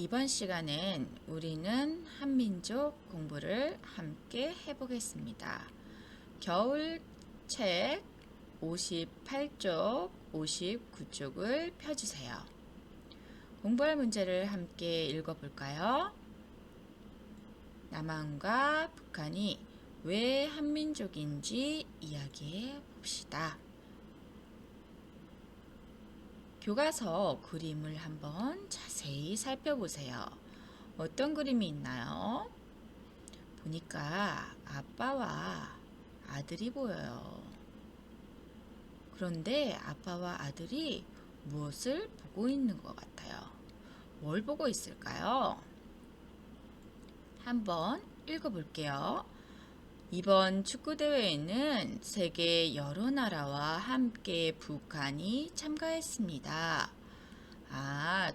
이번 시간엔 우리는 한민족 공부를 함께 해보겠습니다. 겨울 책 58쪽, 59쪽을 펴주세요. 공부할 문제를 함께 읽어볼까요? 남한과 북한이 왜 한민족인지 이야기해 봅시다. 교과서 그림을 한번 자세히 살펴보세요. 어떤 그림이 있나요? 보니까 아빠와 아들이 보여요. 그런데 아빠와 아들이 무엇을 보고 있는 것 같아요? 뭘 보고 있을까요? 한번 읽어볼게요. 이번 축구대회에는 세계 여러 나라와 함께 북한이 참가했습니다.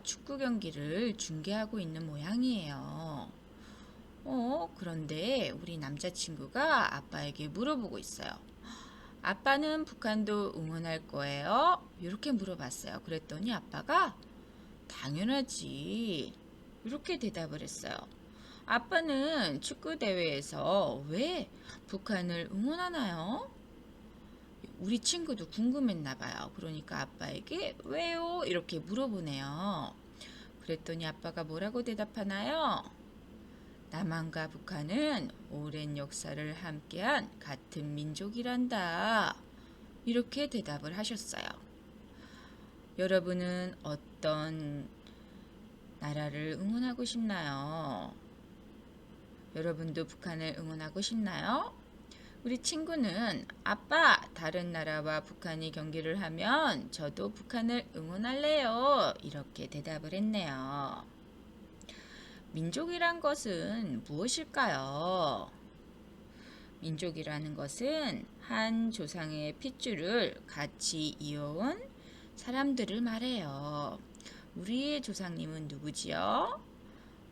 축구 경기를 중계하고 있는 모양이에요. 그런데 우리 남자친구가 아빠에게 물어보고 있어요. 아빠는 북한도 응원할 거예요? 이렇게 물어봤어요. 그랬더니 아빠가 당연하지. 이렇게 대답을 했어요. 아빠는 축구대회에서 왜 북한을 응원하나요? 우리 친구도 궁금했나 봐요. 그러니까 아빠에게 왜요? 이렇게 물어보네요. 그랬더니 아빠가 뭐라고 대답하나요? 남한과 북한은 오랜 역사를 함께한 같은 민족이란다. 이렇게 대답을 하셨어요. 여러분은 어떤 나라를 응원하고 싶나요? 여러분도 북한을 응원하고 싶나요? 우리 친구는 아빠, 다른 나라와 북한이 경기를 하면 저도 북한을 응원할래요. 이렇게 대답을 했네요. 민족이란 것은 무엇일까요? 민족이라는 것은 한 조상의 핏줄을 같이 이어온 사람들을 말해요. 우리의 조상님은 누구지요?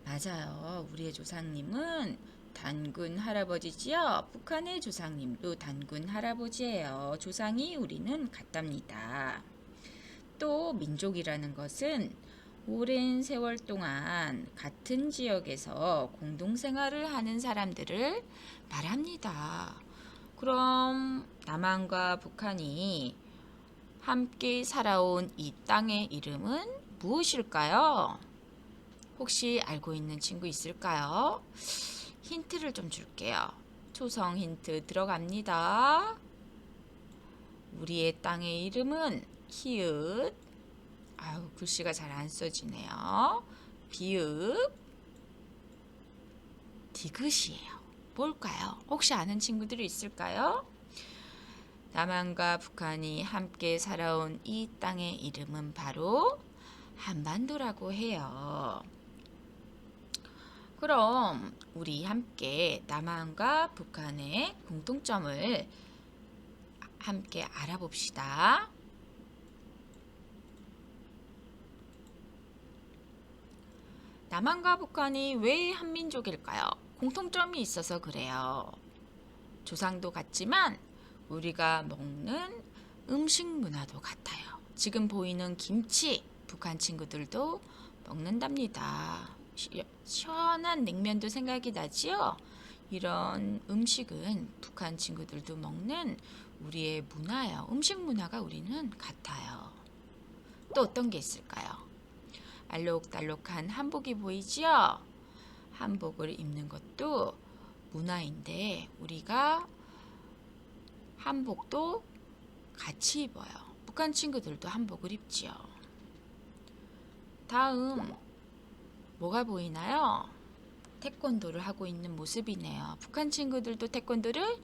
맞아요. 우리의 조상님은 단군 할아버지지요. 북한의 조상님도 단군 할아버지예요. 조상이 우리는 같답니다. 또 민족이라는 것은 오랜 세월 동안 같은 지역에서 공동생활을 하는 사람들을 말합니다. 그럼 남한과 북한이 함께 살아온 이 땅의 이름은 무엇일까요? 혹시 알고 있는 친구 있을까요? 힌트를 좀 줄게요. 초성 힌트 들어갑니다. 우리의 땅의 이름은 히읗, 글씨가 잘 안 써지네요. 비읍, 디귿이에요. 뭘까요? 혹시 아는 친구들이 있을까요? 남한과 북한이 함께 살아온 이 땅의 이름은 바로 한반도라고 해요. 그럼 우리 함께 남한과 북한의 공통점을 함께 알아봅시다. 남한과 북한이 왜 한민족일까요? 공통점이 있어서 그래요. 조상도 같지만 우리가 먹는 음식 문화도 같아요. 지금 보이는 김치, 북한 친구들도 먹는답니다. 시원한 냉면도 생각이 나지요? 이런 음식은 북한 친구들도 먹는 우리의 문화예요. 음식 문화가 우리는 같아요. 또 어떤 게 있을까요? 알록달록한 한복이 보이지요? 한복을 입는 것도 문화인데 우리가 한복도 같이 입어요. 북한 친구들도 한복을 입지요. 다음 뭐가 보이나요? 태권도를 하고 있는 모습이네요. 북한 친구들도 태권도를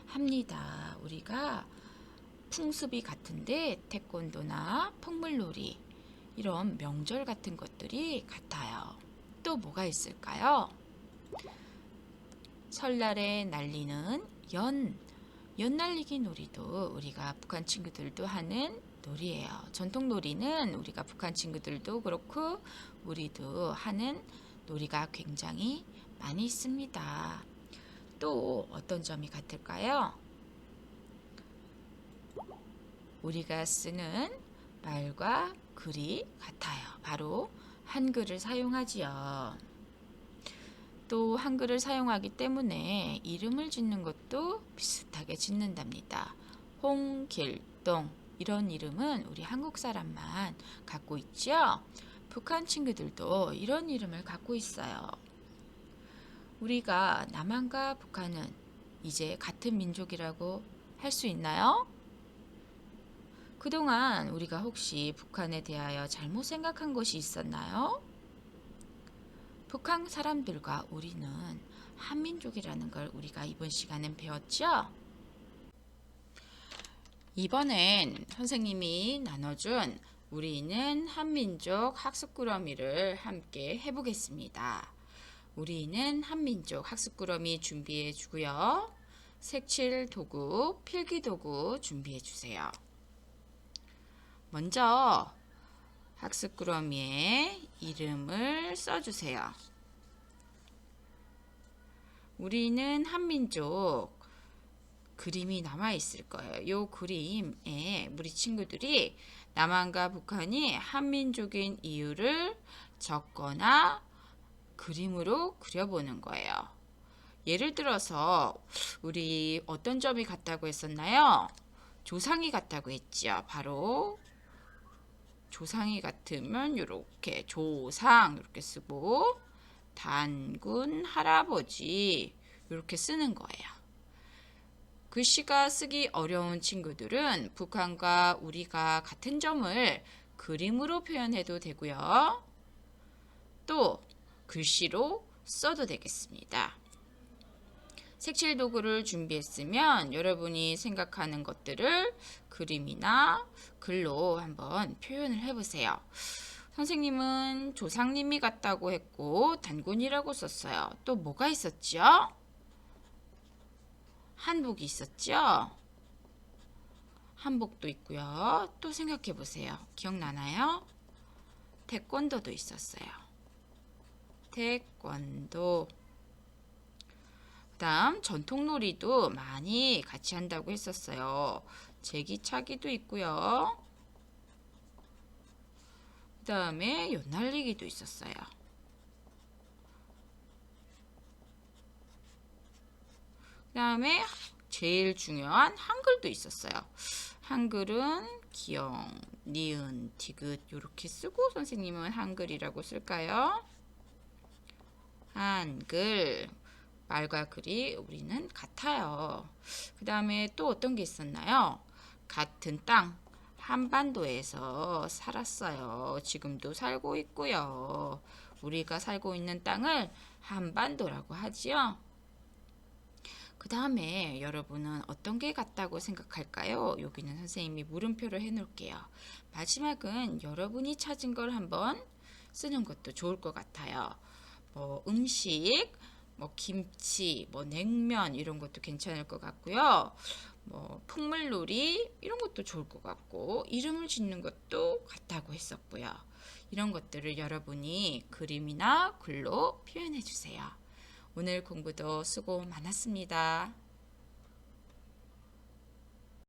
합니다. 우리가 풍습이 같은데 태권도나 풍물놀이 이런 명절 같은 것들이 같아요. 또 뭐가 있을까요? 설날에 날리는 연 날리기 놀이도 우리가 북한 친구들도 하는 놀이예요. 전통 놀이는 우리가 북한 친구들도 그렇고 우리도 하는 놀이가 굉장히 많이 있습니다. 또 어떤 점이 같을까요? 우리가 쓰는 말과 글이 같아요. 바로 한글을 사용하지요. 또 한글을 사용하기 때문에 이름을 짓는 것도 비슷하게 짓는답니다. 홍길동 이런 이름은 우리 한국 사람만 갖고 있죠. 북한 친구들도 이런 이름을 갖고 있어요. 우리가 남한과 북한은 이제 같은 민족이라고 할 수 있나요? 그동안 우리가 혹시 북한에 대하여 잘못 생각한 것이 있었나요? 북한 사람들과 우리는 한민족이라는 걸 우리가 이번 시간엔 배웠죠? 이번엔 선생님이 나눠준 우리는 한민족 학습꾸러미를 함께 해보겠습니다. 우리는 한민족 학습꾸러미 준비해 주고요. 색칠 도구, 필기 도구 준비해 주세요. 먼저 학습꾸러미에 이름을 써주세요. 우리는 한민족 그림이 남아있을 거예요. 이 그림에 우리 친구들이 남한과 북한이 한민족인 이유를 적거나 그림으로 그려보는 거예요. 예를 들어서 우리 어떤 점이 같다고 했었나요? 조상이 같다고 했지요. 바로 조상이 같으면 이렇게 조상 이렇게 쓰고 단군 할아버지 이렇게 쓰는 거예요. 글씨가 쓰기 어려운 친구들은 북한과 우리가 같은 점을 그림으로 표현해도 되고요. 또 글씨로 써도 되겠습니다. 색칠 도구를 준비했으면 여러분이 생각하는 것들을 그림이나 글로 한번 표현을 해보세요. 선생님은 조상님이 같다고 했고 단군이라고 썼어요. 또 뭐가 있었죠? 한복이 있었죠? 한복도 있고요. 또 생각해 보세요. 기억나나요? 태권도도 있었어요. 태권도. 그다음 전통놀이도 많이 같이 한다고 했었어요. 제기차기도 있고요. 그다음에 연날리기도 있었어요. 그다음에 제일 중요한 한글도 있었어요. 한글은 기역, 니은, 디귿 이렇게 쓰고 선생님은 한글이라고 쓸까요? 한글. 말과 글이 우리는 같아요. 그 다음에 또 어떤 게 있었나요? 같은 땅, 한반도에서 살았어요. 지금도 살고 있고요. 우리가 살고 있는 땅을 한반도라고 하지요. 그 다음에 여러분은 어떤 게 같다고 생각할까요? 여기는 선생님이 물음표를 해놓을게요. 마지막은 여러분이 찾은 걸 한번 쓰는 것도 좋을 것 같아요. 음식, 김치, 냉면 이런 것도 괜찮을 것 같고요. 풍물놀이 이런 것도 좋을 것 같고 이름을 짓는 것도 같다고 했었고요. 이런 것들을 여러분이 그림이나 글로 표현해 주세요. 오늘 공부도 수고 많았습니다.